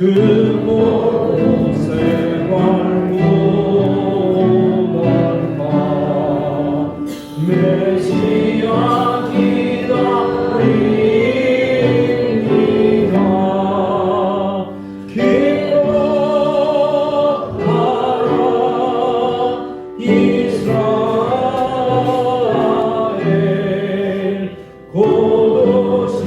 모든 생활 무널까 메시아 기다립니다. 기뻐하라 이스라엘 고도시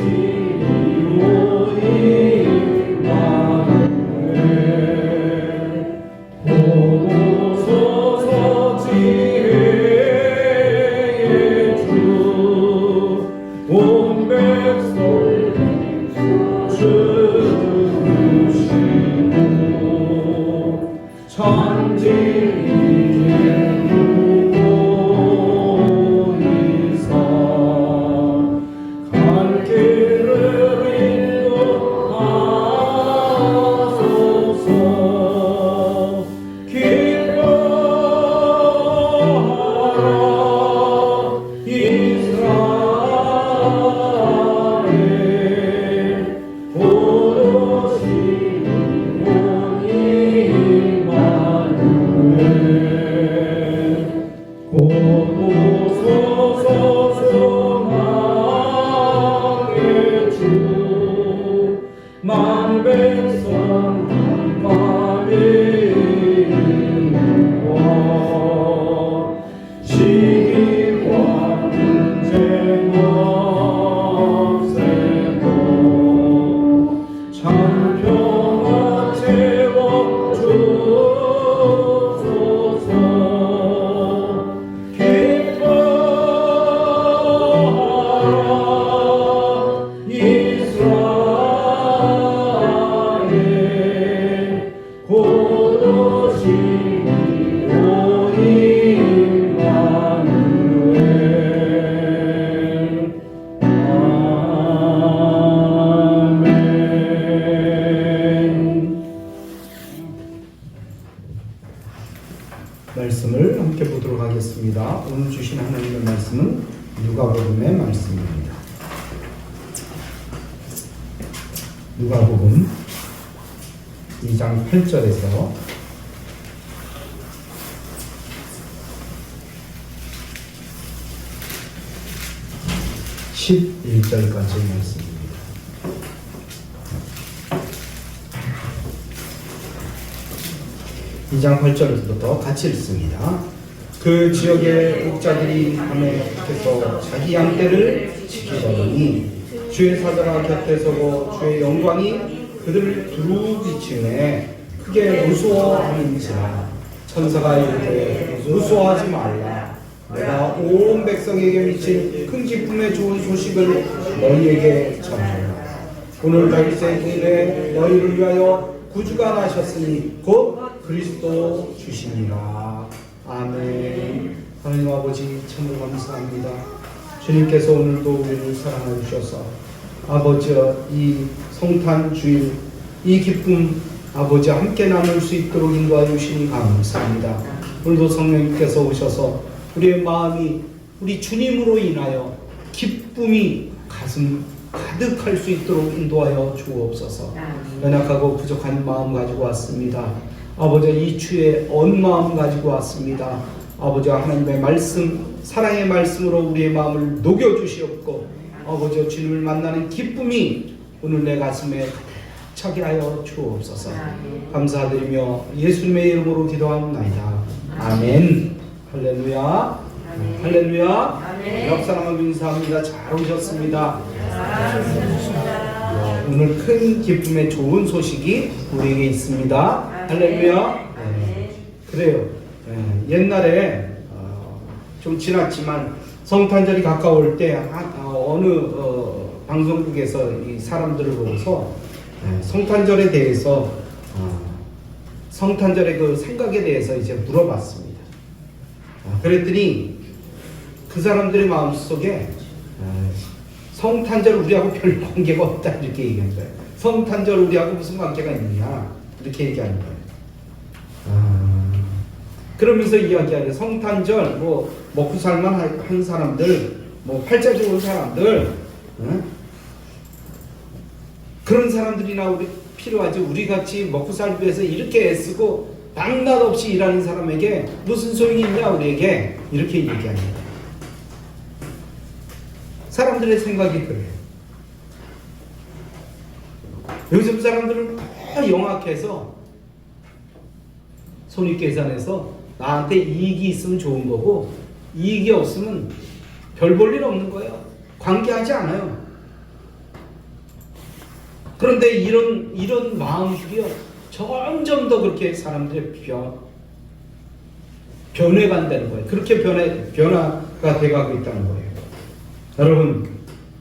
온 백성 주시고 천지를 보이사 갈 길을 인도하소서. 기뻐하라 만백성 만민과 시기와 분쟁 없애고 참평화 채워주소서. 기뻐하라 이스라엘 고도시 온 임마누엘. 아멘. 말씀을 함께 보도록 하겠습니다. 오늘 주신 하나님의 말씀은 누가복음의 말씀입니다. 누가복음 2장 8절에서 11절까지의 말씀입니다. 이 장 8절에서부터 같이 읽습니다. 그 지역의 목자들이 밤에 곁에서 자기 양떼를 지키더니 주의 사자가 곁에 서고 주의 영광이 그들을 두루 비치네 크게 무서워하는지라. 천사가 이르되 무서워하지 말라. 내가 온 백성에게 미친 큰 기쁨의 좋은 소식을 너희에게 전하노라. 오늘 다윗의 군에 너희를 위하여 구주가 나셨으니 곧 그리스도 주시니라. 아멘. 하나님 아버지 참으로 감사합니다. 주님께서 오늘도 우리를 사랑해 주셔서 아버지 이 성탄 주일 이 기쁨 아버지 함께 나눌 수 있도록 인도하여 주시니 감사합니다. 오늘도 성령님께서 오셔서 우리의 마음이 우리 주님으로 인하여 기쁨이 가슴 가득할 수 있도록 인도하여 주옵소서. 연약하고 부족한 마음 가지고 왔습니다. 아버지 이 주에 언 마음 가지고 왔습니다. 아버지 하나님의 말씀 사랑의 말씀으로 우리의 마음을 녹여주시옵고 아버지 주님을 만나는 기쁨이 오늘 내 가슴에 차게 하여 주옵소서. 감사드리며 예수님의 이름으로 기도합니다. 아멘. 할렐루야. 할렐루야. 옆사람을 인사합니다. 잘 오셨습니다. 오늘 큰 기쁨의 좋은 소식이 우리에게 있습니다. 할렐루야. 그래요. 옛날에 좀 지났지만 성탄절이 가까울 때 어느 방송국에서 이 사람들을 보고서 성탄절에 대해서 성탄절의 그 생각에 대해서 이제 물어봤습니다. 그랬더니 그 사람들의 마음속에 성탄절 우리하고 별 관계가 없다 이렇게 얘기한 거예요. 성탄절 우리하고 무슨 관계가 있느냐 이렇게 얘기하는 거예요. 그러면서 이야기하는 성탄절 뭐 먹고 살만 한 사람들, 뭐 팔자 좋은 사람들, 그런 사람들이나 우리 필요하지. 우리 같이 먹고 살기 위해서 이렇게 애쓰고 밤낮 없이 일하는 사람에게 무슨 소용이 있냐 우리에게 이렇게 얘기합니다. 사람들의 생각이 그래요. 요즘 사람들은 다 영악해서 손익계산해서 나한테 이익이 있으면 좋은 거고 이익이 없으면 별 볼 일 없는 거예요. 관계하지 않아요. 그런데 이런 마음들이요 점점 더 그렇게 사람들의 변해간다는 거예요. 그렇게 변화가 돼가고 있다는 거예요. 여러분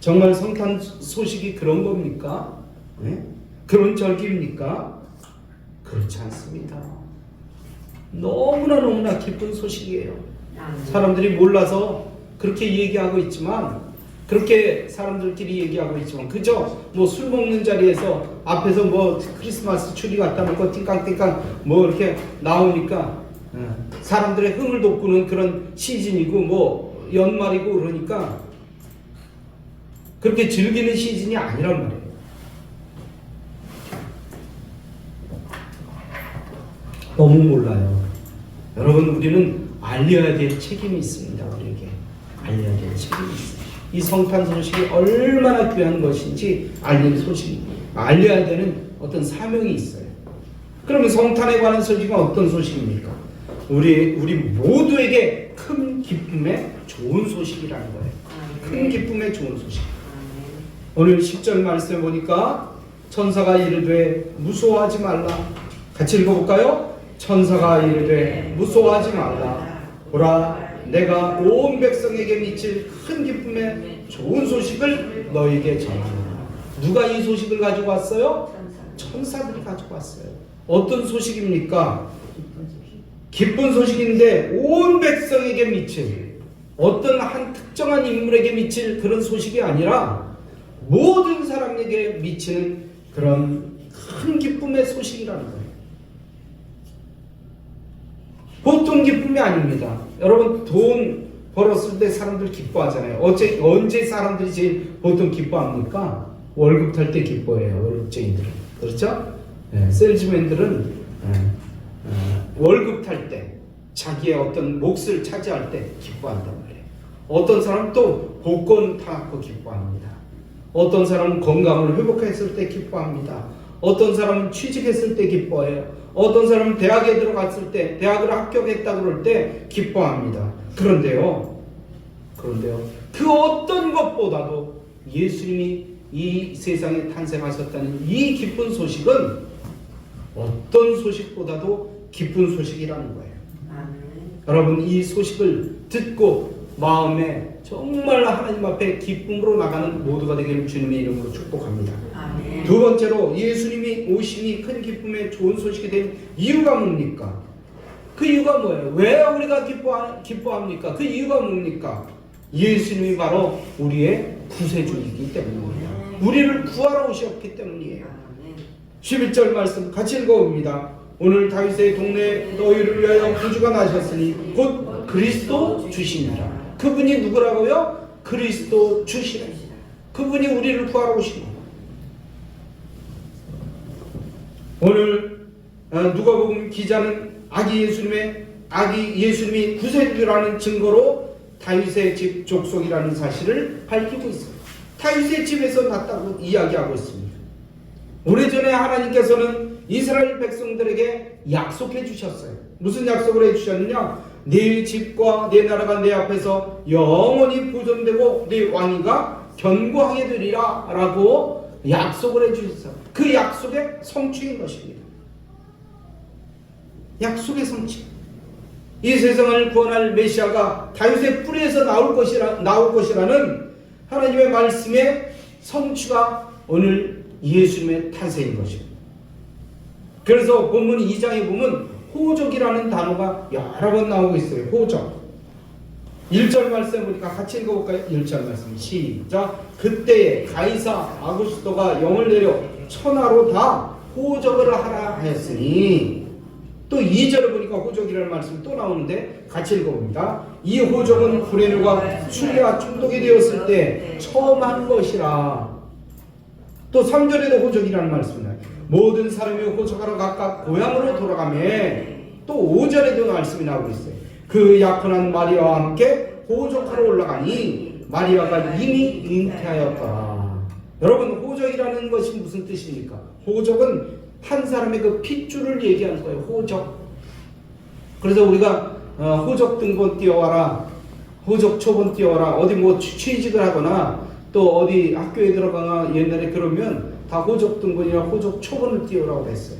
정말 성탄 소식이 그런 겁니까? 네? 그런 절기입니까? 그렇지 않습니다. 너무나 기쁜 소식이에요. 사람들이 몰라서 그렇게 얘기하고 있지만 그렇게 사람들끼리 얘기하고 있지만 그저 뭐 술 먹는 자리에서 앞에서 뭐 크리스마스 추리 갖다 놓고 띵깡띵깡 뭐 이렇게 나오니까 사람들의 흥을 돋구는 그런 시즌이고 뭐 연말이고 그러니까 그렇게 즐기는 시즌이 아니란 말이에요. 너무 몰라요. 여러분 우리는 알려야 될 책임이 있습니다. 우리에게 알려야 될 책임이 있어요. 이 성탄 소식이 얼마나 귀한 것인지 알려야 되는 어떤 사명이 있어요. 그러면 성탄에 관한 소식은 어떤 소식입니까? 우리 모두에게 큰 기쁨의 좋은 소식이라는 거예요. 큰 기쁨의 좋은 소식. 오늘 10절 말씀에 보니까 천사가 이르되 무서워하지 말라. 같이 읽어볼까요? 천사가 이르되 무서워하지 말라. 보라 내가 온 백성에게 미칠 큰 기쁨의 좋은 소식을 너에게 전하노라. 누가 이 소식을 가지고 왔어요? 천사들이 가지고 왔어요. 어떤 소식입니까? 기쁜 소식인데 온 백성에게 미칠 어떤 한 특정한 인물에게 미칠 그런 소식이 아니라 모든 사람에게 미치는 그런 큰 기쁨의 소식이라는 거예요. 보통 기쁨이 아닙니다. 여러분 돈 벌었을 때 사람들 기뻐하잖아요. 언제 사람들이 제일 보통 기뻐합니까? 월급 탈 때 기뻐해요. 월급쟁이들은. 그렇죠? 셀즈맨들은 월급 탈 때 자기의 어떤 몫을 차지할 때 기뻐한단 말이에요. 어떤 사람은 또 복권 타고 기뻐합니다. 어떤 사람은 건강을 회복했을 때 기뻐합니다. 어떤 사람은 취직했을 때 기뻐해요. 어떤 사람은 대학에 들어갔을 때 대학을 합격했다 그럴 때 기뻐합니다. 그런데요 그 어떤 것보다도 예수님이 이 세상에 탄생하셨다는 이 기쁜 소식은 어떤 소식보다도 기쁜 소식이라는 거예요. 여러분 이 소식을 듣고 마음에 정말 하나님 앞에 기쁨으로 나가는 모두가 되기를 주님의 이름으로 축복합니다. 아멘. 두 번째로 예수님이 오심이 큰 기쁨의 좋은 소식이 된 이유가 뭡니까? 그 이유가 뭐예요? 왜 우리가 기뻐합니까? 그 이유가 뭡니까? 예수님이 바로 우리의 구세주이기 때문입니다. 우리를 구하러 오셨기 때문이에요. 11절 말씀 같이 읽어봅니다. 오늘 다윗의 동네 너희를 위하여 구주가 나셨으니 곧 그리스도 주시니라. 그분이 누구라고요? 그리스도 주시라. 그분이 우리를 구하러 오시는 거예요. 오늘 누가복음 기자는 아기 예수님이 구세주라는 증거로 다윗의 집 족속이라는 사실을 밝히고 있습니다. 다윗의 집에서 났다고 이야기하고 있습니다. 오래전에 하나님께서는 이스라엘 백성들에게 약속해 주셨어요. 무슨 약속을 해 주셨느냐? 네 집과 네 나라가 내 앞에서 영원히 보존되고 네 왕위가 견고하게 되리라 라고 약속을 해 주셨어요. 그 약속의 성취인 것입니다. 약속의 성취. 이 세상을 구원할 메시아가 다윗의 뿌리에서 나올 것이라는 하나님의 말씀의 성취가 오늘 예수님의 탄생인 것입니다. 그래서 본문 2장에 보면 호적이라는 단어가 여러 번 나오고 있어요. 호적. 1절 말씀 보니까 같이 읽어볼까요? 1절 말씀 시작. 그때에 가이사 아구스토가 영을 내려 천하로 다 호적을 하라 하였으니, 또 2절에 보니까 호적이라는 말씀이 또 나오는데 같이 읽어봅니다. 이 호적은 구레누가 술래와 중독이 되었을 때 처음 한 것이라. 또 3절에도 호적이라는 말씀이 나요. 모든 사람이 호적하러 각각 고향으로 돌아가며 또 5절에도 말씀이 나오고 있어요. 그 약혼한 마리아와 함께 호적하러 올라가니 마리아가 이미 잉태하였더라. 여러분, 호적이라는 것이 무슨 뜻입니까? 호적은 한 사람의 그 핏줄을 얘기하는 거예요. 호적. 그래서 우리가 호적 등본 띄워와라, 호적 초본 띄워라, 어디 뭐 취직을 하거나 또 어디 학교에 들어가거나 옛날에 그러면 다 호적 등본이나 호적 초본을 띄우라고 했어요.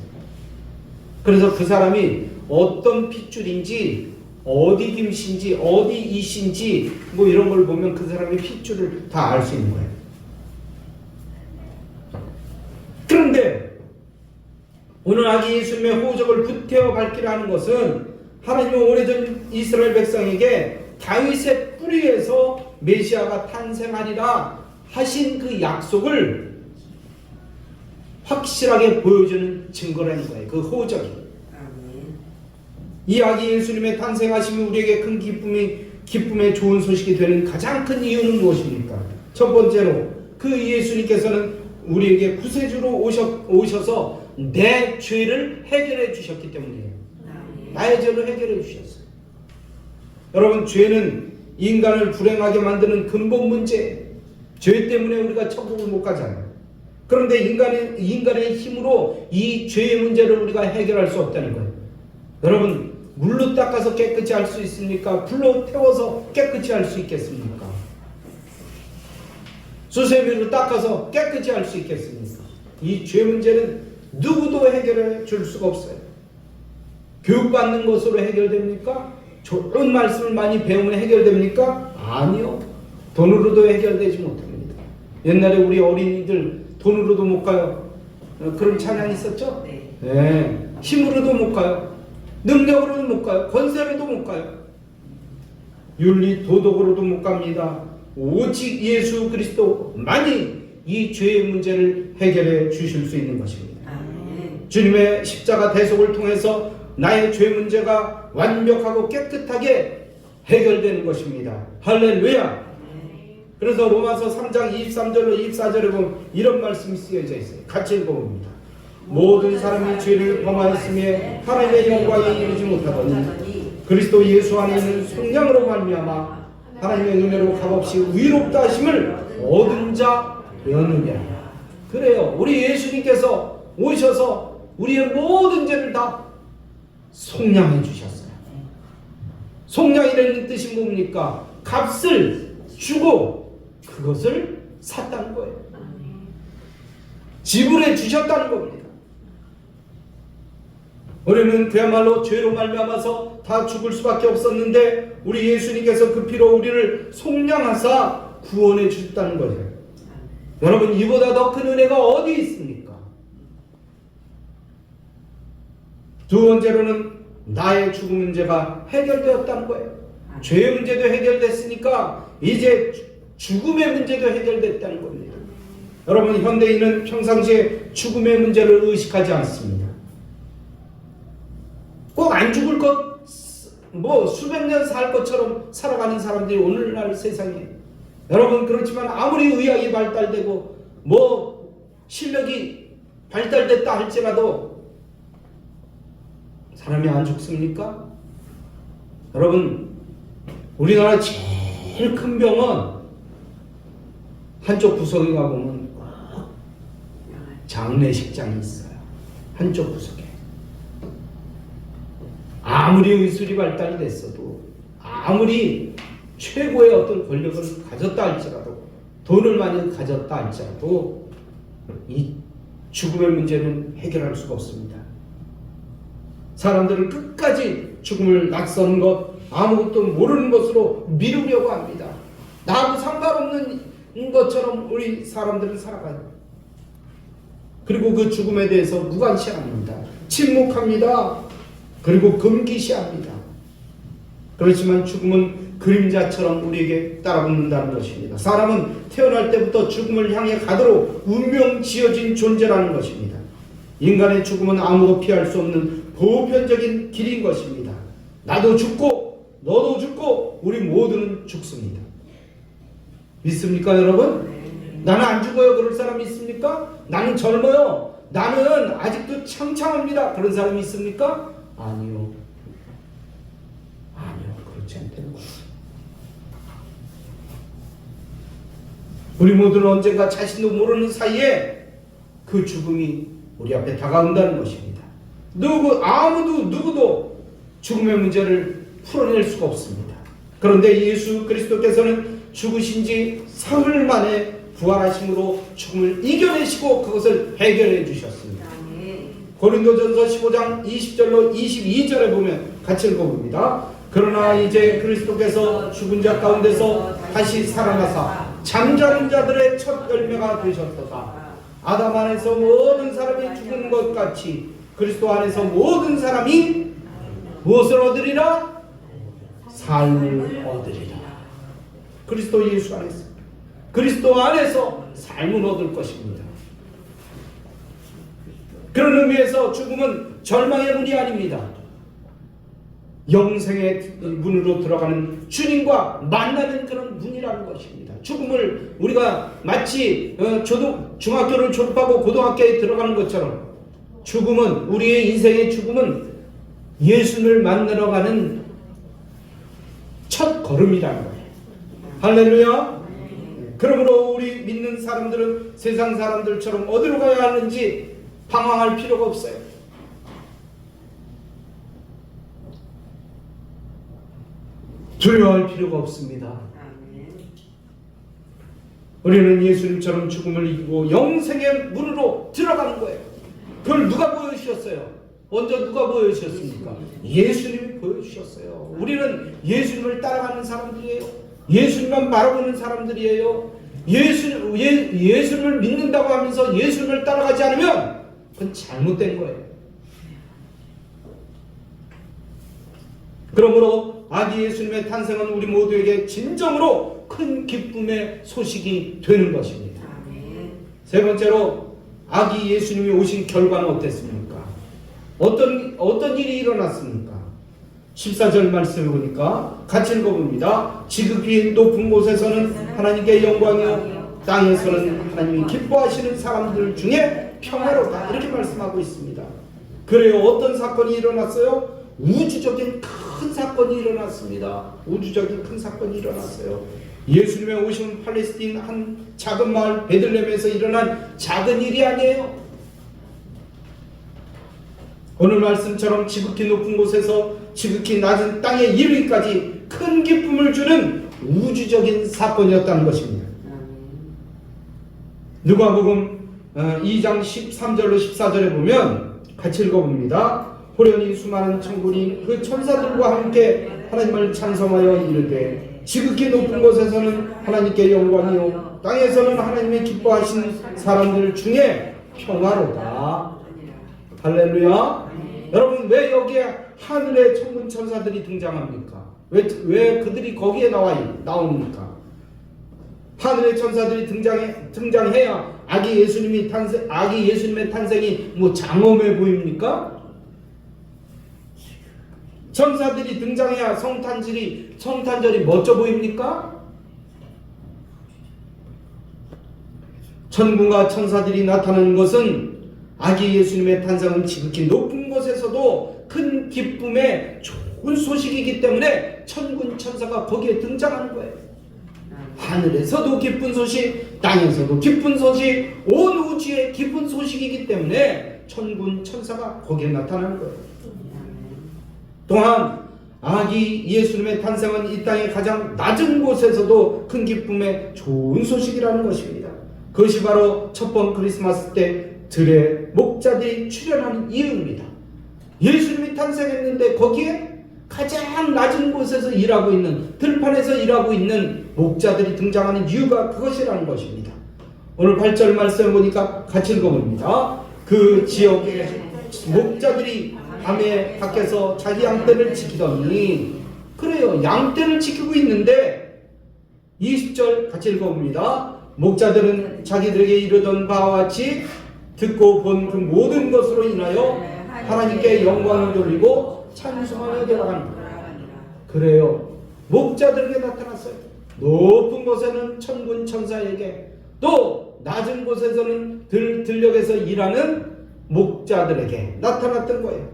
그래서 그 사람이 어떤 핏줄인지, 어디 김씨인지, 어디 이씨인지 뭐 이런 걸 보면 그 사람의 핏줄을 다 알 수 있는 거예요. 그런데 오늘 아기 예수님의 호적을 불태워 밝히라 하는 것은 하나님은 오래전 이스라엘 백성에게 다윗의 뿌리에서 메시아가 탄생하리라 하신 그 약속을 확실하게 보여주는 증거라는 거예요. 그 호적이. 이 아기 예수님의 탄생하심이 우리에게 큰 기쁨의 좋은 소식이 되는 가장 큰 이유는 무엇입니까? 첫 번째로 그 예수님께서는 우리에게 구세주로 오셔서 내 죄를 해결해 주셨기 때문이에요. 나의 죄를 해결해 주셨어요. 여러분, 죄는 인간을 불행하게 만드는 근본 문제예요. 죄 때문에 우리가 천국을 못 가잖아요. 그런데 인간의 힘으로 이 죄의 문제를 우리가 해결할 수 없다는 거예요. 여러분, 물로 닦아서 깨끗이 할 수 있습니까? 불로 태워서 깨끗이 할 수 있겠습니까? 수세미로 닦아서 깨끗이 할 수 있겠습니까? 이 죄 문제는 누구도 해결해 줄 수가 없어요. 교육받는 것으로 해결됩니까? 좋은 말씀을 많이 배우면 해결됩니까? 아니요. 돈으로도 해결되지 못합니다. 옛날에 우리 어린이들 돈으로도 못 가요. 그런 찬양이 있었죠? 네. 힘으로도 못 가요. 능력으로도 못 가요. 권세로도 못 가요. 윤리 도덕으로도 못 갑니다. 오직 예수 그리스도만이 이 죄의 문제를 해결해 주실 수 있는 것입니다. 주님의 십자가 대속을 통해서 나의 죄 문제가 완벽하고 깨끗하게 해결되는 것입니다. 할렐루야. 그래서 로마서 3장 23절로 24절에 보면 이런 말씀이 쓰여져 있어요. 같이 읽어봅니다. 모든 사람이 죄를 범하였으며 하나님의 영광에 이르지 못하더니 그리스도 예수 안에 있는 성령으로 말미암아 하나님의 은혜로 값없이 의롭다 하심을 얻은 자 되었느냐. 그래요. 우리 예수님께서 오셔서 우리의 모든 죄를 다 속량해 주셨어요. 속량이라는 뜻이 뭡니까? 값을 주고 그것을 샀다는 거예요. 지불해 주셨다는 겁니다. 우리는 그야말로 죄로 말미암아서 다 죽을 수밖에 없었는데 우리 예수님께서 그 피로 우리를 속량하사 구원해 주셨다는 거죠. 여러분, 이보다 더 큰 은혜가 어디 있습니까? 두 번째로는 나의 죽음 문제가 해결되었다는 거예요. 죄의 문제도 해결됐으니까 이제 죽음의 문제도 해결됐다는 겁니다. 여러분, 현대인은 평상시에 죽음의 문제를 의식하지 않습니다. 꼭 안 죽을 것, 뭐 수백 년 살 것처럼 살아가는 사람들이 오늘날 세상에. 여러분, 그렇지만 아무리 의학이 발달되고 뭐 실력이 발달됐다 할지라도 사람이 안 죽습니까? 여러분, 우리나라 제일 큰 병원 한쪽 구석에 가보면 장례식장이 있어요. 한쪽 구석에. 아무리 의술이 발달이 됐어도, 아무리 최고의 어떤 권력을 가졌다 할지라도, 돈을 많이 가졌다 할지라도 이 죽음의 문제는 해결할 수가 없습니다. 사람들은 끝까지 죽음을 낯선 것, 아무것도 모르는 것으로 미루려고 합니다. 나하고 상관없는 것처럼 우리 사람들은 살아가요. 그리고 그 죽음에 대해서 무관시합니다. 침묵합니다. 그리고 금기시합니다. 그렇지만 죽음은 그림자처럼 우리에게 따라붙는다는 것입니다. 사람은 태어날 때부터 죽음을 향해 가도록 운명 지어진 존재라는 것입니다. 인간의 죽음은 아무도 피할 수 없는 보편적인 길인 것입니다. 나도 죽고 너도 죽고 우리 모두는 죽습니다. 믿습니까, 여러분? 나는 안 죽어요 그럴 사람이 있습니까? 나는 젊어요, 나는 아직도 창창합니다. 그런 사람이 있습니까? 아니요. 그렇지 않다는 거예요. 우리 모두는 언젠가 자신도 모르는 사이에 그 죽음이 우리 앞에 다가온다는 것입니다. 누구도 죽음의 문제를 풀어낼 수가 없습니다. 그런데 예수 그리스도께서는 죽으신 지 사흘 만에 부활하심으로 죽음을 이겨내시고 그것을 해결해 주셨습니다. 고린도전서 15장 20절로 22절에 보면 같이 읽어봅니다. 그러나 이제 그리스도께서 죽은 자 가운데서 다시 살아나사 잠자는 자들의 첫 열매가 되셨도다. 아담 안에서 모든 사람이 죽은 것 같이 그리스도 안에서 모든 사람이 무엇을 얻으리라? 삶을 얻으리라. 그리스도 예수 안에서, 그리스도 안에서 삶을 얻을 것입니다. 그런 의미에서 죽음은 절망의 문이 아닙니다. 영생의 문으로 들어가는 주님과 만나는 그런 문이라는 것입니다. 죽음을 우리가 마치 중학교를 졸업하고 고등학교에 들어가는 것처럼 죽음은, 우리의 인생의 죽음은 예수를 만나러 가는 첫 걸음이라는 거예요. 할렐루야. 그러므로 우리 믿는 사람들은 세상 사람들처럼 어디로 가야 하는지 방황할 필요가 없어요. 두려워할 필요가 없습니다. 우리는 예수님처럼 죽음을 이기고 영생의 문으로 들어가는 거예요. 그걸 누가 보여주셨어요? 먼저 누가 보여주셨습니까? 예수님이 보여주셨어요. 우리는 예수님을 따라가는 사람들이에요. 예수님만 바라보는 사람들이에요. 예수님을 믿는다고 하면서 예수님을 따라가지 않으면 그건 잘못된 거예요. 그러므로 아기 예수님의 탄생은 우리 모두에게 진정으로 큰 기쁨의 소식이 되는 것입니다. 세 번째로 아기 예수님이 오신 결과는 어땠습니까? 어떤 일이 일어났습니까? 14절 말씀을 보니까 같이 읽어봅니다. 지극히 높은 곳에서는 하나님께 영광이요 땅에서는 하나님이 기뻐하시는 사람들 중에 평화로다, 이렇게 말씀하고 있습니다. 그래요. 어떤 사건이 일어났어요? 우주적인 큰 사건이 일어났습니다. 우주적인 큰 사건이 일어났어요. 예수님의 오심은 팔레스틴 한 작은 마을 베들레헴에서 일어난 작은 일이 아니에요. 오늘 말씀처럼 지극히 높은 곳에서 지극히 낮은 땅에 이르기까지 큰 기쁨을 주는 우주적인 사건이었다는 것입니다. 누가복음 2장 13절로 14절에 보면 같이 읽어봅니다. 호련히 수많은 천군이 그 천사들과 함께 하나님을 찬송하여 이르되 지극히 높은 곳에서는 하나님께 영광이요 땅에서는 하나님의 기뻐하신 사람들 중에 평화로다. 할렐루야. 여러분, 왜 여기에 하늘의 천군 천사들이 등장합니까? 왜 그들이 거기에 나옵니까? 하늘의 천사들이 등장해야 아기 예수님의 탄생이 뭐 장엄해 보입니까? 천사들이 등장해야 성탄절이 멋져 보입니까? 천군과 천사들이 나타나는 것은 아기 예수님의 탄생은 지극히 높은 곳에서도 큰 기쁨의 좋은 소식이기 때문에 천군 천사가 거기에 등장하는 거예요. 하늘에서도 기쁜 소식, 땅에서도 기쁜 소식, 온 우주에 기쁜 소식이기 때문에 천군 천사가 거기에 나타나는 거예요. 또한 아기 예수님의 탄생은 이 땅의 가장 낮은 곳에서도 큰 기쁨의 좋은 소식이라는 것입니다. 그것이 바로 첫 번 크리스마스 때 들에 목자들이 출현하는 이유입니다. 예수님이 탄생했는데 거기에 가장 낮은 곳에서 일하고 있는, 들판에서 일하고 있는 목자들이 등장하는 이유가 그것이라는 것입니다. 오늘 8절 말씀을 보니까 같이 읽어봅니다. 그 지역의 목자들이 밤에 밖에서 자기 양떼를 지키더니, 그래요, 양떼를 지키고 있는데 20절 같이 읽어봅니다. 목자들은 자기들에게 이르던 바와 같이 듣고 본 그 모든 것으로 인하여 하나님께 영광을 돌리고 찬송하며 돌아간다. 그래요, 목자들에게 나타났어요. 높은 곳에는 천군 천사에게, 또 낮은 곳에서는 들녘에서 일하는 목자들에게 나타났던 거예요.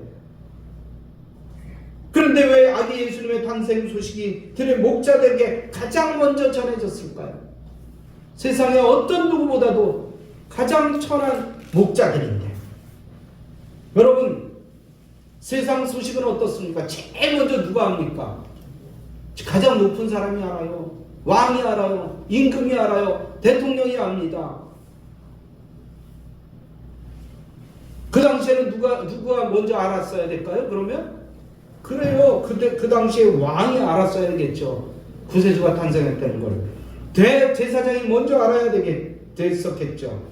그런데 왜 아기 예수님의 탄생 소식이 들의 목자들에게 가장 먼저 전해졌을까요? 세상에 어떤 누구보다도 가장 천한 목자들인데, 여러분, 세상 소식은 어떻습니까? 제일 먼저 누가 합니까? 가장 높은 사람이 알아요. 왕이 알아요. 임금이 알아요. 대통령이 압니다. 그 당시에는 누가 먼저 알았어야 될까요? 그러면? 그래요. 그 당시에 왕이 알았어야 되겠죠. 구세주가 탄생했다는 걸. 대제사장이 먼저 알아야 됐었겠죠.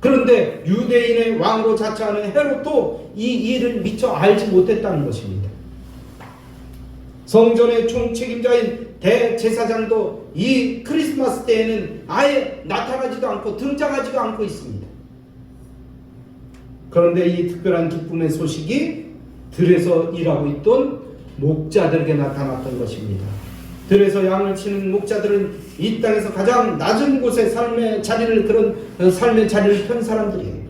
그런데 유대인의 왕으로 자처하는 헤롯도 이 일을 미처 알지 못했다는 것입니다. 성전의 총책임자인 대제사장도 이 크리스마스 때에는 아예 나타나지도 않고 등장하지도 않고 있습니다. 그런데 이 특별한 기쁨의 소식이 들에서 일하고 있던 목자들에게 나타났던 것입니다. 들에서 양을 치는 목자들은 이 땅에서 가장 낮은 곳에 삶의 자리를 편 사람들이에요.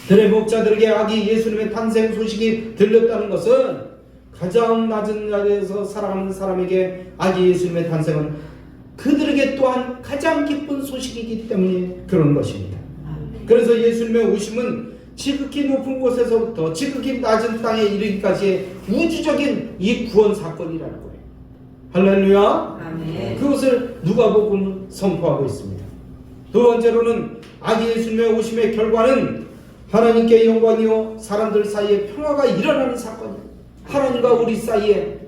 들의 목자들에게 아기 예수님의 탄생 소식이 들렸다는 것은 가장 낮은 자리에서 살아가는 사람에게 아기 예수님의 탄생은 그들에게 또한 가장 기쁜 소식이기 때문에 그런 것입니다. 그래서 예수님의 오심은 지극히 높은 곳에서부터 지극히 낮은 땅에 이르기까지의 우주적인 이 구원 사건이라는 거예요. 할렐루야. 아멘. 그것을 누가복음은 선포하고 있습니다. 두 번째로는 아기 예수님의 오심의 결과는 하나님께 영광이요 사람들 사이에 평화가 일어나는 사건이에요. 하나님과 우리 사이에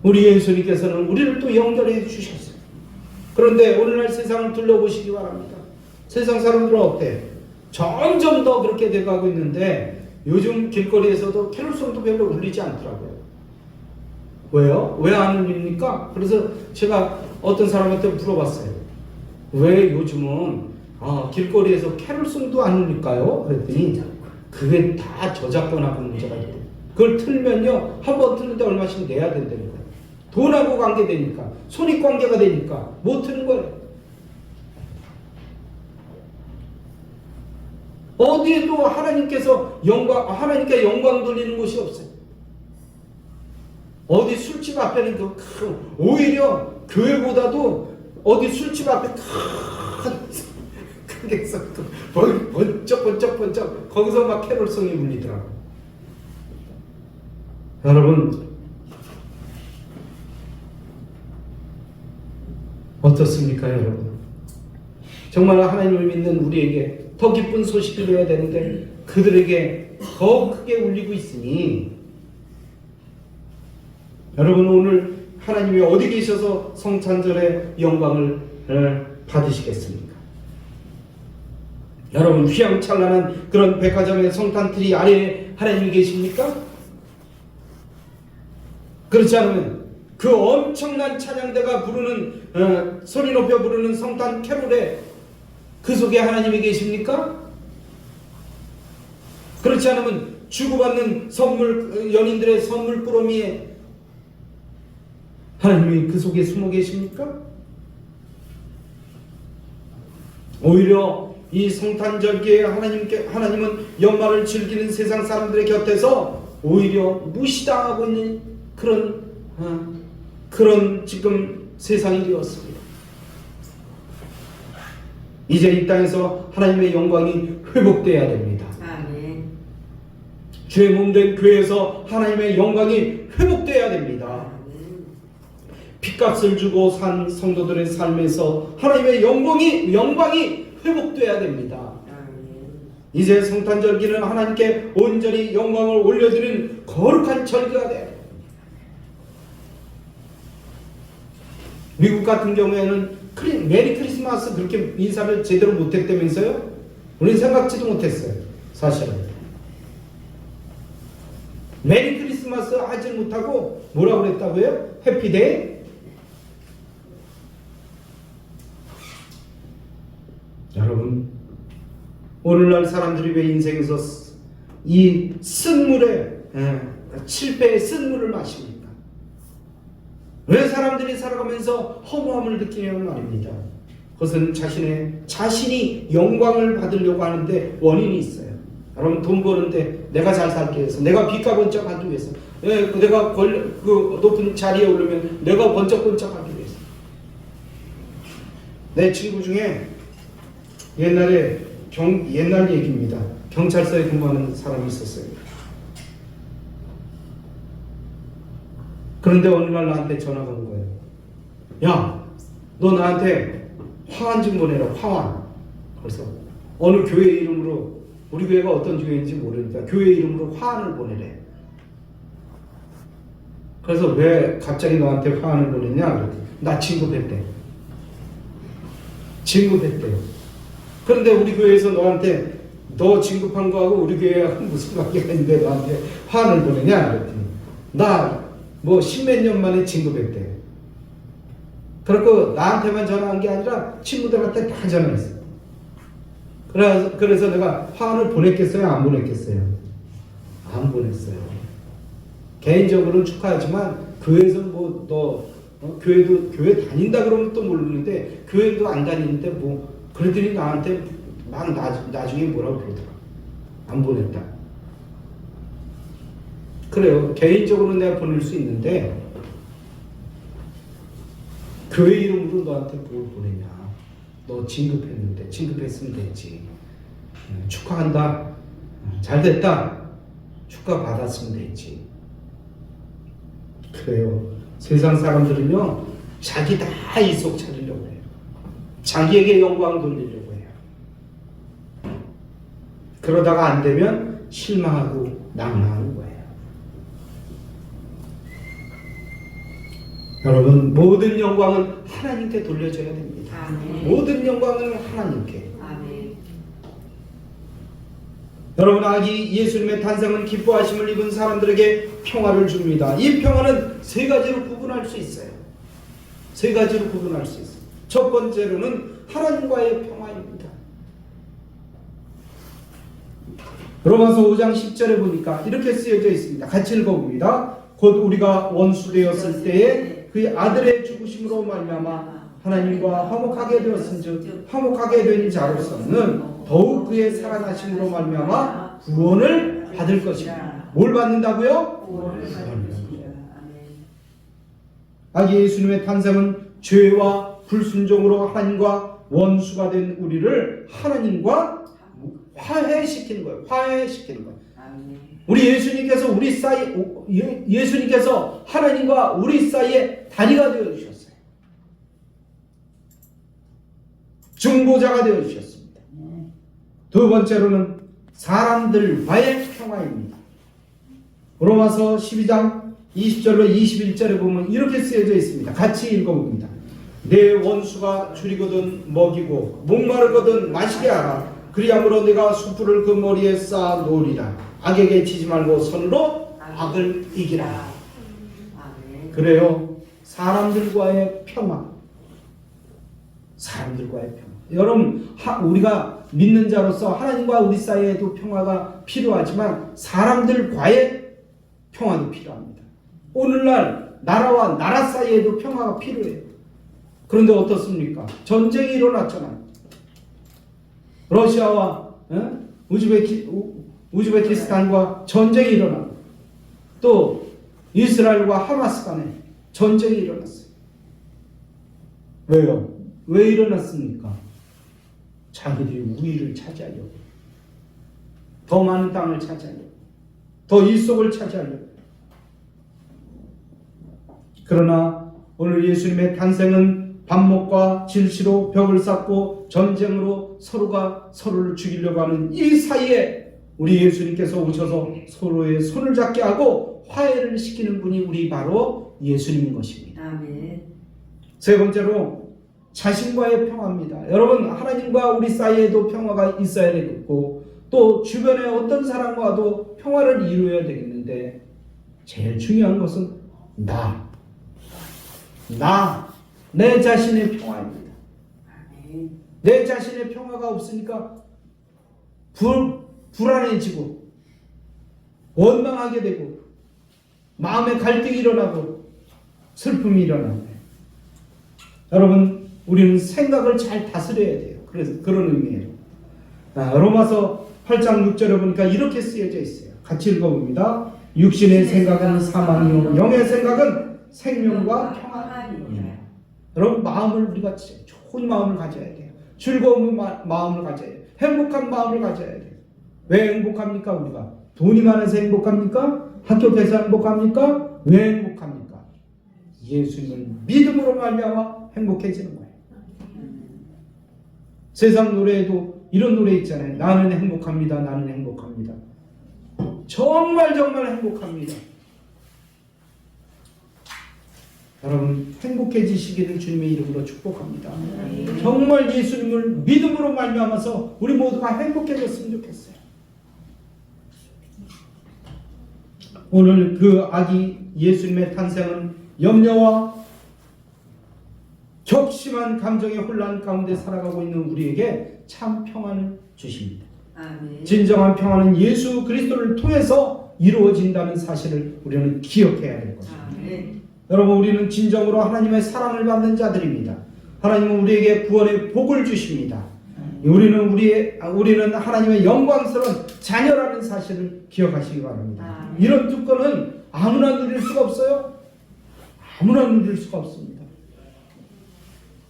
우리 예수님께서는 우리를 또 연결해 주셨어요. 그런데 오늘날 세상을 둘러보시기 바랍니다. 세상 사람들은 어때? 점점 더 그렇게 돼가고 있는데 요즘 길거리에서도 캐롤송도 별로 울리지 않더라고요. 왜요? 왜 안 울립니까? 그래서 제가 어떤 사람한테 물어봤어요. 왜 요즘은 길거리에서 캐롤송도 안 울릴까요? 그랬더니 그게 다 저작권하고 문제가 있대요. 그걸 틀면요 한 번 틀는데 얼마씩 내야 된다는 거예요. 돈하고 관계되니까, 손익관계가 되니까 못 트는 거예요. 어디에도 하나님께 영광 돌리는 곳이 없어요. 어디 술집 앞에는 오히려 교회보다도 어디 술집 앞에 크게 썩고 번쩍 거기서 막 캐롤송이 울리더라고요. 여러분 어떻습니까, 여러분? 정말 하나님을 믿는 우리에게 더 기쁜 소식이 되어야 되는데 그들에게 더 크게 울리고 있으니 여러분 오늘 하나님이 어디 계셔서 성탄절의 영광을 받으시겠습니까? 여러분 휘황찬란한 그런 백화점의 성탄트리 아래에 하나님이 계십니까? 그렇지 않으면 그 엄청난 찬양대가 부르는 소리 높여 부르는 성탄 캐롤에 그 속에 하나님이 계십니까? 그렇지 않으면 주고받는 선물 연인들의 선물 꾸러미에 하나님이 그 속에 숨어 계십니까? 오히려 이 성탄절기에 하나님은 연말을 즐기는 세상 사람들의 곁에서 오히려 무시당하고 있는 그런 지금 세상이 되었습니다. 이제 이 땅에서 하나님의 영광이 회복되어야 됩니다. 아멘. 주의 몸된 교회에서 하나님의 영광이 회복되어야 됩니다. 핏값을 주고 산 성도들의 삶에서 하나님의 영광이 회복되어야 됩니다. 이제 성탄절기는 하나님께 온전히 영광을 올려드리는 거룩한 절기가 돼요. 미국 같은 경우에는 메리 크리스마스 그렇게 인사를 제대로 못했다면서요? 우리는 생각지도 못했어요. 사실은 메리 크리스마스 하지 못하고 뭐라고 그랬다고요? 해피데이? 여러분 오늘날 사람들이 왜 인생에서 이 쓴물에 칠배의 쓴물을 마십니까? 왜 사람들이 살아가면서 허무함을 느끼냐는 말입니다. 그것은 자신이 영광을 받으려고 하는데 원인이 있어요. 여러분, 돈 버는데 내가 잘 살기 위해서, 내가 빛과 번쩍하기 위해서, 내가 그 높은 자리에 오르면 내가 번쩍번쩍하기 위해서. 내 친구 중에 옛날 얘기입니다. 경찰서에 근무하는 사람이 있었어요. 그런데 어느 날 나한테 전화가 온 거예요. 야, 너 나한테 화환 좀 보내라, 화환. 그래서 어느 교회 이름으로, 우리 교회가 어떤 교회인지 모르니까 교회 이름으로 화환을 보내래. 그래서 왜 갑자기 너한테 화환을 보냈냐? 그랬더니 나 진급했대. 그런데 우리 교회에서 너한테 너 진급한 거하고 우리 교회하고 무슨 관계가 있는데 너한테 화환을 보내냐? 그랬더니 나 뭐 십몇 년 만에 진급했대. 그리고 나한테만 전화한 게 아니라 친구들한테 다 전화했어. 그래서 내가 화환을 보냈겠어요? 안 보냈겠어요? 안 보냈어요. 개인적으로는 축하하지만 교회에서 뭐 너 교회 다닌다 그러면 또 모르는데 교회도 안 다니는데 뭐 그러더니 나한테 막 나중에 뭐라고 그러더라. 안 보냈다. 그래요. 개인적으로 내가 보낼 수 있는데 교회 이름으로 너한테 뭘 보내냐. 너 진급했는데 진급했으면 됐지. 축하한다. 잘됐다. 축하 받았으면 됐지. 그래요. 세상 사람들은요, 자기 다 이속 차리려고 해요. 자기에게 영광 돌리려고 해요. 그러다가 안 되면 실망하고 낙망하는 거예요. 여러분, 모든 영광은 하나님께 돌려줘야 됩니다. 아멘. 모든 영광은 하나님께. 아멘. 여러분, 아기 예수님의 탄생은 기뻐하심을 입은 사람들에게 평화를 줍니다. 이 평화는 세 가지로 구분할 수 있어요. 세 가지로 구분할 수 있어요. 첫 번째로는 하나님과의 평화입니다. 로마서 5장 10절에 보니까 이렇게 쓰여져 있습니다. 같이 읽어봅니다. 곧 우리가 원수 되었을 때에 그의 아들의 죽으심으로 말미암아 하나님과 화목하게 되었은즉 화목하게 된 자로서는 더욱 그의 살아나심으로 말미암아 구원을 받을 것이다. 뭘 받는다고요? 아기 예수님의 탄생은 죄와 불순종으로 하나님과 원수가 된 우리를 하나님과 화해시키는 거예요. 화해시키는 거예요. 우리 예수님께서 하나님과 우리 사이에 다리가 되어 주셨어요. 중보자가 되어 주셨습니다. 두 번째로는 사람들과의 평화입니다. 로마서 12장 20절로 21절에 보면 이렇게 쓰여져 있습니다. 같이 읽어봅니다. 내 원수가 줄이거든 먹이고 목마르거든 마시게 하라. 그리함으로 내가 숯불을 그 머리에 쌓아 놓으리라. 악에게 지지 말고 선으로 악을 이기라. 그래요. 사람들과의 평화. 사람들과의 평화. 여러분, 우리가 믿는 자로서 하나님과 우리 사이에도 평화가 필요하지만 사람들과의 평화도 필요합니다. 오늘날 나라와 나라 사이에도 평화가 필요해요. 그런데 어떻습니까? 전쟁이 일어났잖아요. 러시아와 우즈베키스탄과 전쟁이 일어나고 또 이스라엘과 하마스 간에 전쟁이 일어났어요. 왜요? 왜 일어났습니까? 자기들이 우위를 차지하려고, 더 많은 땅을 차지하려고, 더 일속을 차지하려고. 그러나 오늘 예수님의 탄생은 반목과 질시로 벽을 쌓고 전쟁으로 서로가 서로를 죽이려고 하는 이 사이에 우리 예수님께서 오셔서 서로의 손을 잡게 하고 화해를 시키는 분이 우리 바로 예수님인 것입니다. 아멘. 세 번째로 자신과의 평화입니다. 여러분, 하나님과 우리 사이에도 평화가 있어야 되겠고 또 주변에 어떤 사람과도 평화를 이루어야 되겠는데 제일 중요한 것은 내 자신의 평화입니다. 내 자신의 평화가 없으니까 불안해지고 원망하게 되고 마음에 갈등이 일어나고 슬픔이 일어나요. 여러분, 우리는 생각을 잘 다스려야 돼요. 그래서 그런 의미예요. 로마서 8장 6절에 보니까 이렇게 쓰여져 있어요. 같이 읽어봅니다. 육신의 생각은 사망이요 영의 생각은 생명과 평안이에요. 여러분, 마음을 우리가 좋은 마음을 가져야 돼요. 즐거운 마음을 가져야 돼요. 행복한 마음을 가져야 돼요. 왜 행복합니까? 우리가 돈이 많아서 행복합니까? 학교 가서 행복합니까? 왜 행복합니까? 예수님을 믿음으로 말미암아 행복해지는 거예요. 세상 노래에도 이런 노래 있잖아요. 나는 행복합니다. 나는 행복합니다. 정말 행복합니다. 여러분, 행복해지시기를 주님의 이름으로 축복합니다. 정말 예수님을 믿음으로 말미암아서 우리 모두가 행복해졌으면 좋겠어요. 오늘 그 아기 예수님의 탄생은 염려와 격심한 감정의 혼란 가운데 살아가고 있는 우리에게 참 평안을 주십니다. 아멘. 진정한 평안은 예수 그리스도를 통해서 이루어진다는 사실을 우리는 기억해야 될 것입니다. 아멘. 여러분, 우리는 진정으로 하나님의 사랑을 받는 자들입니다. 하나님은 우리에게 구원의 복을 주십니다. 우리는 하나님의 영광스러운 자녀라는 사실을 기억하시기 바랍니다. 이런 특권은 아무나 누릴 수가 없어요. 아무나 누릴 수가 없습니다.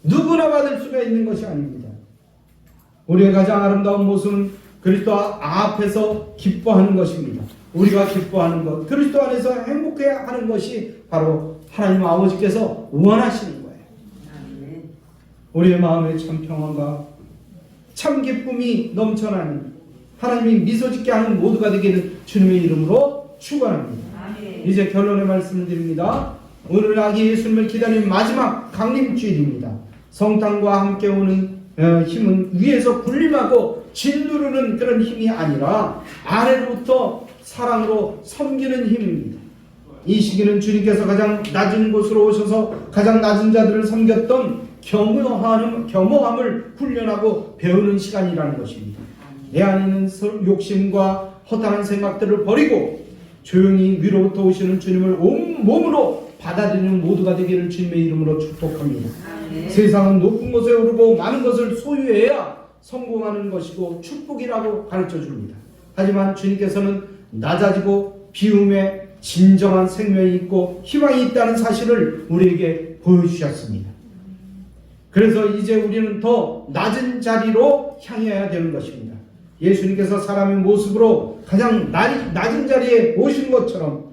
누구나 받을 수가 있는 것이 아닙니다. 우리의 가장 아름다운 모습은 그리스도 앞에서 기뻐하는 것입니다. 우리가 기뻐하는 것, 그리스도 안에서 행복해하는 것이 바로 하나님 아버지께서 원하시는 거예요. 우리의 마음에 참 평안과 참 기쁨이 넘쳐나는 하나님이 미소짓게 하는 모두가 되기를 주님의 이름으로 축원합니다. 이제 결론의 말씀을 드립니다. 오늘 아기 예수님을 기다리는 마지막 강림주일입니다. 성탄과 함께 오는 힘은 위에서 군림하고 짓누르는 그런 힘이 아니라 아래로부터 사랑으로 섬기는 힘입니다. 이 시기는 주님께서 가장 낮은 곳으로 오셔서 가장 낮은 자들을 섬겼던 겸허함을 훈련하고 배우는 시간이라는 것입니다. 내 안에 있는 욕심과 허탄한 생각들을 버리고 조용히 위로부터 오시는 주님을 온 몸으로 받아들이는 모두가 되기를 주님의 이름으로 축복합니다. 세상은 높은 곳에 오르고 많은 것을 소유해야 성공하는 것이고 축복이라고 가르쳐 줍니다. 하지만 주님께서는 낮아지고 비움에 진정한 생명이 있고 희망이 있다는 사실을 우리에게 보여주셨습니다. 그래서 이제 우리는 더 낮은 자리로 향해야 되는 것입니다. 예수님께서 사람의 모습으로 가장 낮은 자리에 오신 것처럼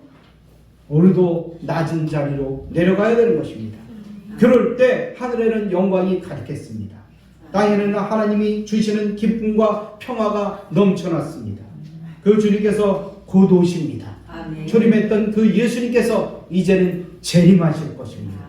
오늘도 낮은 자리로 내려가야 되는 것입니다. 그럴 때 하늘에는 영광이 가득했습니다. 땅에는 하나님이 주시는 기쁨과 평화가 넘쳐났습니다. 그 주님께서 곧 오십니다. 초림했던 그 예수님께서 이제는 재림하실 것입니다.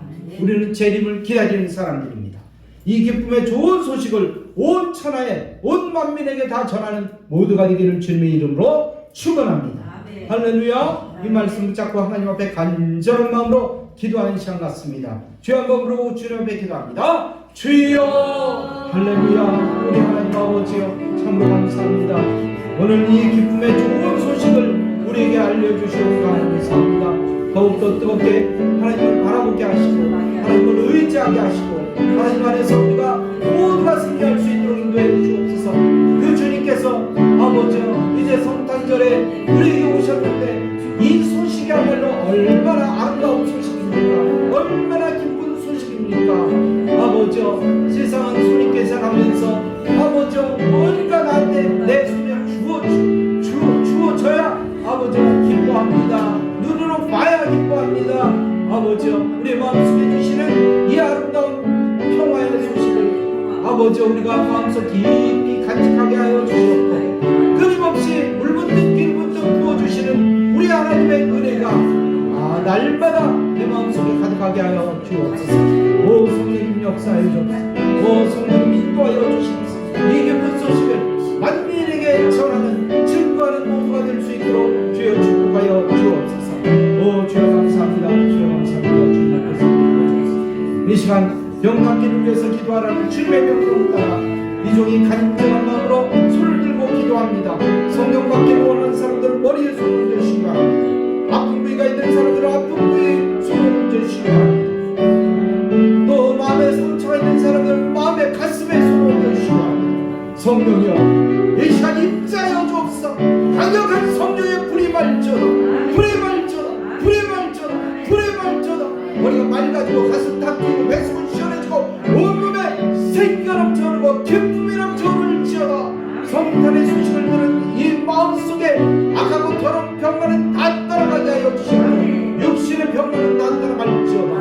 우리는 재림을 기다리는 사람들입니다. 이 기쁨의 좋은 소식을 온 천하에 온 만민에게 다 전하는 모두가 되기를 주님의 이름으로 축원합니다. 할렐루야. 이 말씀 붙잡고 하나님 앞에 간절한 마음으로 기도하는 시간 같습니다. 주여 한번 부르고 주님 앞에 기도합니다. 주여. 할렐루야. 우리 하나님 아버지여, 참으로 감사합니다. 오늘 이 기쁨의 좋은 소식을 우리에게 알려주시옵소서. 감사합니다. 더욱더 뜨겁게 하나님을 바라보게 하시고 하나님을 의지하게 하시고 하나님 안에서 우리가 모두가 승리할 수 있도록 인도해 주옵소서. 그 주님께서 아버지여, 이제 성탄절에 우리에게 오셨는데 이 소식이야말로 얼마나 아름다운 소식입니까? 얼마나 기쁜 소식입니까? 아버지여, 세상은 손익 계산하면서 아버지여 뭔가 나한테 내 손에 주어져야 아버지여 기뻐합니다. 눈으로 봐야 기뻐합니다. 아버지여, 우리 마음속에 주시는 이 아름다운 평화의 소식을 아버지여 우리가 마음속 깊이 간직하게 하여 주시옵고 끊임없이 물붓듯 길붓듯 부어주시는 우리 하나님의 은혜가 날마다 내 마음속에 가득하게 하여 주옵소서. 오 성령님 역사해 주옵소서. 오 성령님 인도하여 주시옵소서. 이 기쁜 소식을 만민에게 전하는 증거하는 모두가 될 수 있도록 주여 축복하여 주옵소서. 오 주여 감사합니다. 주여 감사합니다. 주님께서 주옵소서. 이 시간 병 낫기를 위해서 기도하라는 주님의 명령을 따라 이 종이 간절한 마음으로 손을 들고 기도합니다. 성령 받기를 원하는 사람들은 머리에 손을 얹으시기 바랍니다. 아픈 부위가 있는 사람들은 아픈 부위에 손을 얹으시기 바랍니다. 또 마음에 상처가 있는 사람들은 성령이여 이 시간 입자하여 주옵소서. 강력한 성령의 불이 말져라. 불이 말져라. 불이 말져라. 불이 말져라. 머리가 맑아지고 가슴 닦이고 배속은 시원해지고 온몸에 생기가 넘쳐오르고 기쁨이 넘쳐오를지어다. 성탄의 소식을 들은 이 마음속에 악하고 더러운 병만은 다 떠나가게 하여 주시고 육신의 병만은 다 떠나갈지어다.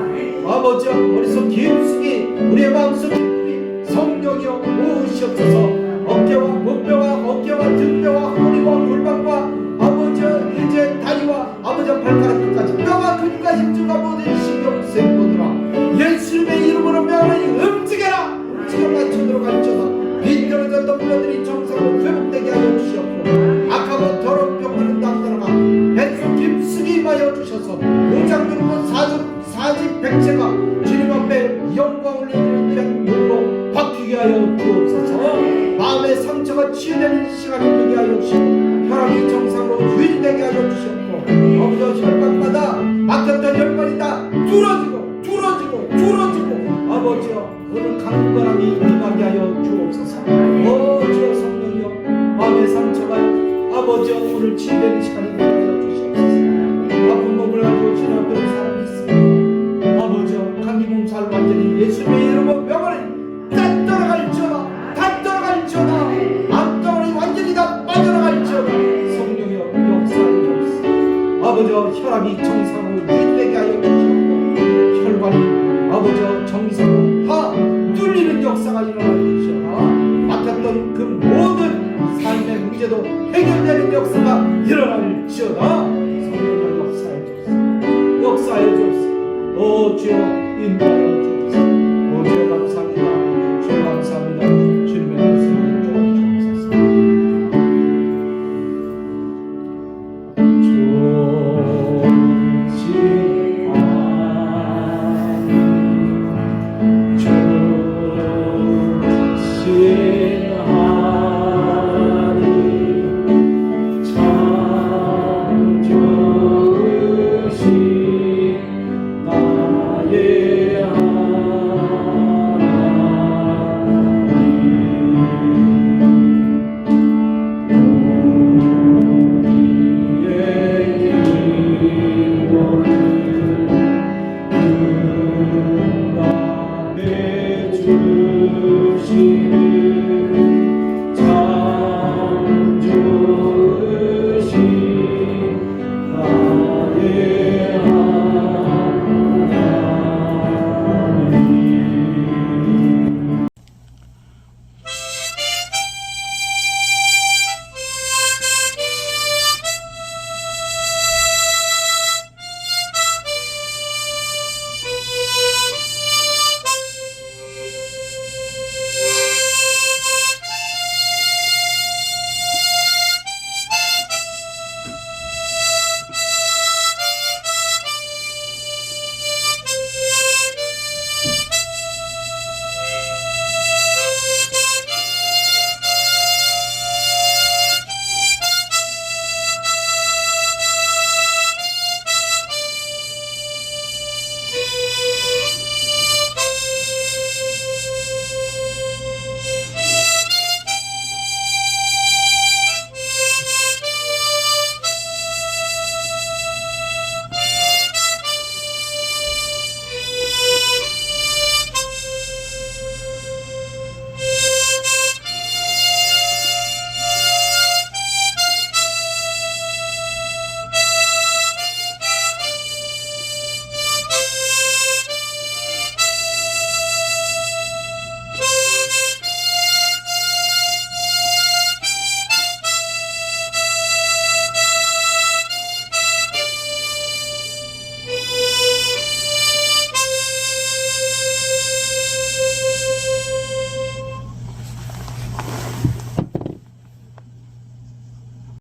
아버지 머릿속 깊숙이 우리의 마음속 깊이 성령이여 오시옵소서. 어깨와 목뼈와 어깨와 등뼈와 허리와 골반과 아버지 이제 다리와 아버지 발가락 끝까지 뼈와 근육과 힘줄과 모든 신경세포들아 예수님의 이름으로 명하니 움직여라. 움직여 맞춰 갈지어다. 빈들어졌던 뼈들이 정상으로 회복되게 하여 주시옵고 악하고 더러운 병만은 다 떠나가 뱃속 깊숙이 임하여 주셔서 오장 누르고 사집 백체가 주님 앞에 영광을 내리는 이런 몸으로 바뀌게 하여 주옵소서. 마음의 상처가 치유되는 시간이 되게 하여 주시고 혈압이 정상으로 유지되게 하여 주시옵고 아버지 혈관마다 막혔던 혈관이 다 뚫어지고 아버지여 오늘 강구바람이 임하게 하여 주옵소서. 주여 성령이여 마음의 상처가 아버지여 오늘 치유되는 시간이 되게 하여 주시옵소서. 아픈 몸을 가지고 주님 앞에 온 사람이 있습니다. 아버지여 감기 몸살 완전히 예수님의 이름으로 명하니 다 떠나갈지어다. 다 떠나갈지어다. 암덩어리 완전히 다 빠져나갈지어다. 성령이여 역사하옵소서. 아버지여 혈압이 정상으로 유지되게 하여 주시옵고 혈관이 아버지여 정상으로 다 뚫리는 역사가 일어나 주시오라. 막혔던 그 모든 삶의 문제도 해결되는 역사가 일어나